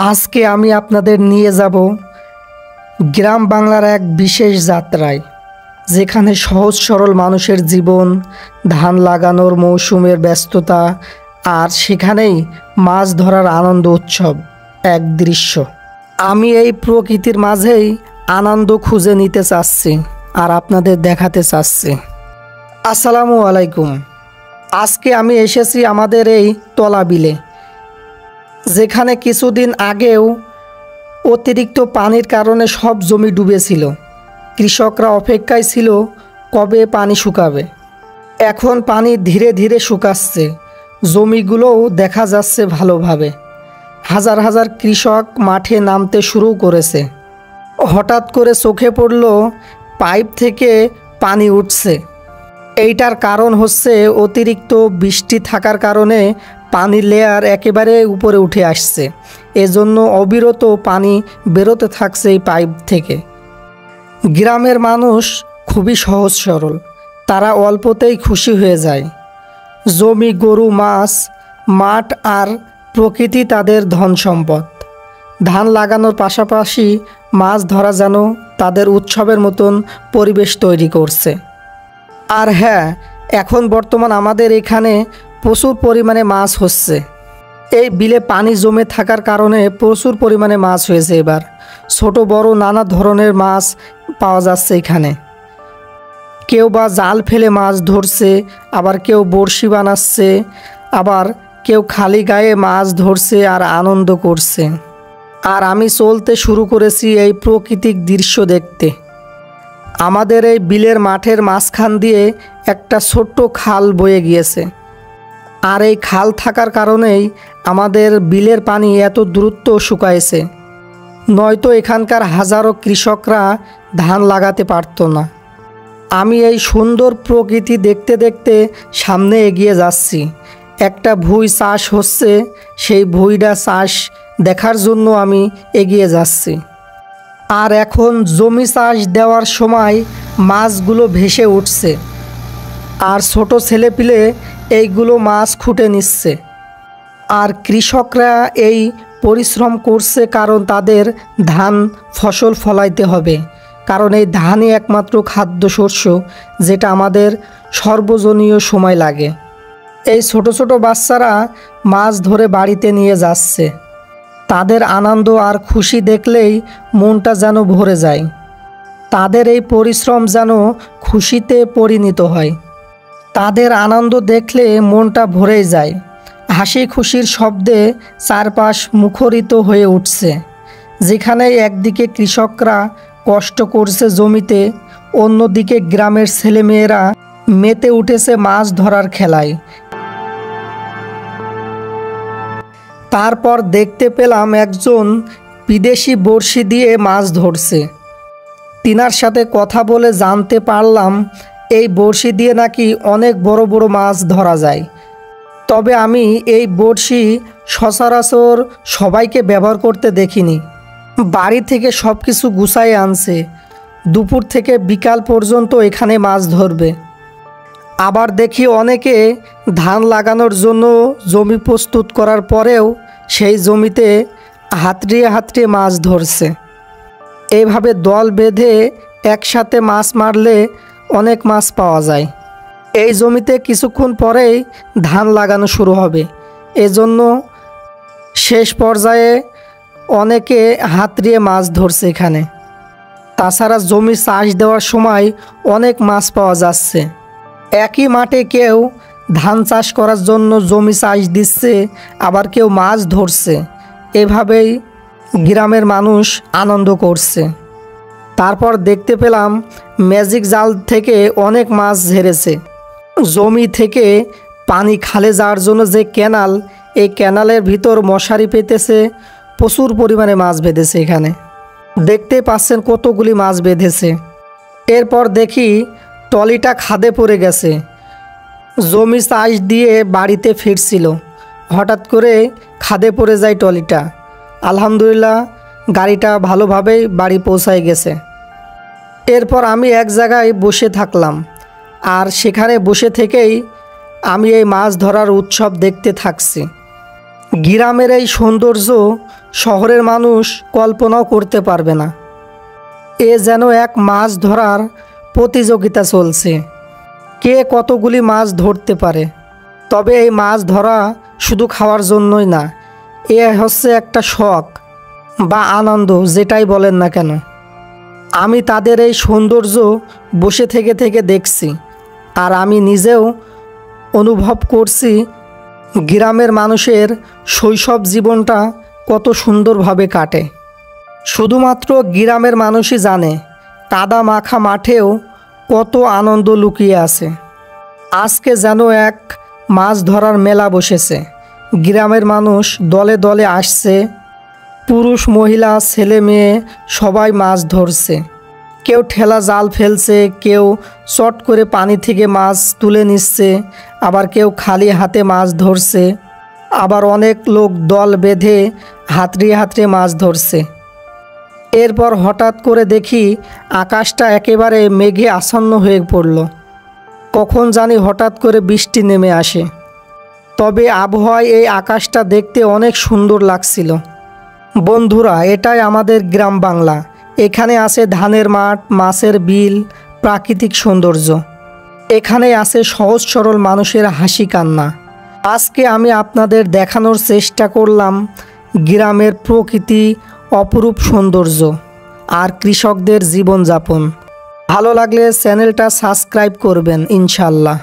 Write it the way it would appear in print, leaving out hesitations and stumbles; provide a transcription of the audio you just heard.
আজকে আমি আপনাদের নিয়ে যাব গ্রাম বাংলার এক বিশেষ যাত্রায়, যেখানে সহজ সরল মানুষের জীবন, ধান লাগানোর মৌসুমের ব্যস্ততা, আর সেখানেই মাছ ধরার আনন্দ উৎসব এক দৃশ্য। আমি এই প্রকৃতির মাঝেই আনন্দ খুঁজে নিতে চাচ্ছি আর আপনাদের দেখাতে চাচ্ছি। আসসালামু আলাইকুম। আজকে আমি এসেছি আমাদের এই তলা বিলে, যেখানে কিছুদিন আগেও অতিরিক্ত পানির কারণে সব জমি ডুবেছিল। কৃষকরা অপেক্ষায় ছিল কবে পানি শুকাবে। এখন পানি ধীরে ধীরে শুকাচ্ছে, জমিগুলোও দেখা যাচ্ছে ভালোভাবে। হাজার হাজার কৃষক মাঠে নামতে শুরু করেছে। হঠাৎ করে চোখে পড়ল পাইপ থেকে পানি উঠছে। এইটার কারণ হচ্ছে অতিরিক্ত বৃষ্টি থাকার কারণে পানির লেয়ার একেবারে উপরে উঠে আসছে। এজন্য অবিরত পানি বেরোতে থাকছে এই পাইপ থেকে। গ্রামের মানুষ খুবই সহজ সরল, তারা অল্পতেই খুশি হয়ে যায়। জমি, গরু, মাছ, মাঠ আর প্রকৃতি তাদের ধন সম্পদ। ধান লাগানোর পাশাপাশি মাছ ধরা যেন তাদের উৎসবের মতন পরিবেশ তৈরি করছে। আর হ্যাঁ, এখন বর্তমান আমাদের এখানে প্রচুর পরিমাণে মাছ হচ্ছে। এই বিলে পানি জমে থাকার কারণে প্রচুর পরিমাণে মাছ হয়েছে। এবার ছোট বড় নানা ধরনের মাছ পাওয়া যাচ্ছে এখানে। কেউ বা জাল ফেলে মাছ ধরছে, আবার কেউ বড়শি বানাচ্ছে, আবার কেউ খালি গায়ে মাছ ধরছে আর আনন্দ করছে। আর আমি চলতে শুরু করেছি এই প্রাকৃতিক দৃশ্য দেখতে। আমাদের এই বিলের মাঠের মাঝখান দিয়ে একটা ছোট্ট খাল বয়ে গিয়েছে। আর এই খাল থাকার কারণেই আমাদের বিলের পানি এত দ্রুত শুকায়ছে, নয়তো এখানকার হাজারো কৃষকরা ধান লাগাতে পারত না। আমি এই সুন্দর প্রকৃতি দেখতে দেখতে সামনে এগিয়ে যাচ্ছি। একটা ভুঁই চাষ হচ্ছে, সেই ভুঁইটা চাষ দেখার জন্য আমি এগিয়ে যাচ্ছি। আর এখন জমি চাষ দেওয়ার সময় মাছগুলো ভেসে উঠছে, আর ছোট ছেলেপিলে এইগুলো মাছ খুঁটে নিচ্ছে। আর কৃষকরা এই পরিশ্রম করছে কারণ তাদের ধান ফসল ফলাইতে হবে, কারণ এই ধানই একমাত্র খাদ্যশস্য যেটা আমাদের সর্বজনীয় সময় লাগে। এই ছোট ছোট বাচ্চারা মাছ ধরে বাড়িতে নিয়ে যাচ্ছে। তাদের আনন্দ আর খুশি দেখলেই মনটা যেন ভরে যায়। তাদের এই পরিশ্রম যেন খুশিতে পরিণত হয়। তাদের আনন্দ দেখলে মনটা ভরে যায়। হাসি খুশির শব্দে চারপাশ মুখরিত হয়ে উঠছে। যেখানে একদিকে কৃষকরা কষ্ট করছে জমিতে, অন্যদিকে গ্রামের ছেলেমেয়েরা মেতে উঠেছে মাছ ধরার খেলায়। তারপর দেখতে পেলাম একজন বিদেশি বড়শি দিয়ে মাছ ধরছে। তিনার সাথে কথা বলে জানতে পারলাম এই বড়শি দিয়ে নাকি অনেক বড় বড় মাছ ধরা যায়। তবে আমি এই বড়শি সচরাচর সবাইকে ব্যবহার করতে দেখিনি। বাড়ি থেকে সব কিছু গুছাই আনছে, দুপুর থেকে বিকাল পর্যন্ত এখানে মাছ ধরবে। আবার দেখি অনেকে ধান লাগানোর জন্য জমি প্রস্তুত করার পরেও সেই জমিতে হাতড়িয়ে হাতড়িয়ে মাছ ধরছে। এইভাবে দল বেঁধে একসাথে মাছ মারলে অনেক মাছ পাওয়া যায়। এই জমিতে কিছুক্ষণ পরেই ধান লাগানো শুরু হবে, এজন্য শেষ পর্যায়ে অনেকে হাতড়িয়ে মাছ ধরছে এখানে। তাছাড়া জমি চাষ দেওয়ার সময় অনেক মাছ পাওয়া যাচ্ছে। একই মাঠে কেউ ধান চাষ করার জন্য জমি চাষ দিচ্ছে, আবার কেউ মাছ ধরছে। এভাবেই গ্রামের মানুষ আনন্দ করছে। তারপর দেখতে পেলাম ম্যাজিক জাল থেকে অনেক মাছ ঝেড়েছে। জমি থেকে পানি খালে যাওয়ার জন্য যে ক্যানাল, এই ক্যানালের ভিতর মশারি পেতেছে, প্রচুর পরিমাণে মাছ বেঁধেছে এখানে। দেখতে পাচ্ছেন কতগুলি মাছ বেঁধেছে। এরপর দেখি ট্রলিটা খাদে পড়ে গেছে। জমি চাষ দিয়ে বাড়িতে ফিরছিল, হঠাৎ করে খাদে পড়ে যায় ট্রলিটা। আলহামদুলিল্লাহ, গাড়িটা ভালোভাবেই বাড়ি পৌঁছায় গেছে। এরপর আমি এক জায়গায় বসে থাকলাম, আর সেখানে বসে থেকেই আমি এই মাছ ধরার উৎসব দেখতে থাকছি। গ্রামের এই সৌন্দর্য শহরের মানুষ কল্পনাও করতে পারবে না। এ যেন এক মাছ ধরার প্রতিযোগিতা চলছে, কে কতগুলি মাছ ধরতে পারে। তবে এই মাছ ধরা শুধু খাওয়ার জন্যই না, এ হচ্ছে একটা শখ বা আনন্দ, যেটাই বলেন না কেন। আমি তাদের এই সৌন্দর্য বসে থেকে থেকে দেখছি, আর আমি নিজেও অনুভব করছি গ্রামের মানুষের শৈশব জীবনটা কত সুন্দরভাবে কাটে। শুধুমাত্র গ্রামের মানুষই জানে কাদা মাখা মাঠেও কত আনন্দ লুকিয়ে আছে। আজকে যেন এক মাছ ধরার মেলা বসেছে। গ্রামের মানুষ দলে দলে আসছে, পুরুষ মহিলা ছেলে মেয়ে সবাই মাছ ধরছে। কেউ ঠেলা জাল ফেলছে, কেউ চট করে পানি থেকে মাছ তুলে নিচ্ছে, আবার কেউ খালি হাতে মাছ ধরছে, আবার অনেক লোক দল বেঁধে হাতড়িয়ে হাতড়িয়ে মাছ ধরছে। এরপর হঠাৎ করে দেখি আকাশটা একেবারে মেঘে আচ্ছন্ন হয়ে পড়ল। কখন জানি হঠাৎ করে বৃষ্টি নেমে আসে। তবে আবহাওয়ায় এই আকাশটা দেখতে অনেক সুন্দর লাগছিল। বন্ধুরা, এটাই আমাদের গ্রাম বাংলা। এখানে আছে ধানের মাঠ, মাছের বিল, প্রাকৃতিক সৌন্দর্য। এখানে আছে সহজ সরল মানুষের হাসি কান্না। আজকে আমি আপনাদের দেখানোর চেষ্টা করলাম গ্রামের প্রকৃতি, অপরূপ সৌন্দর্য আর কৃষকদের জীবনযাপন। ভালো লাগলে চ্যানেলটা সাবস্ক্রাইব করবেন ইনশাল্লাহ।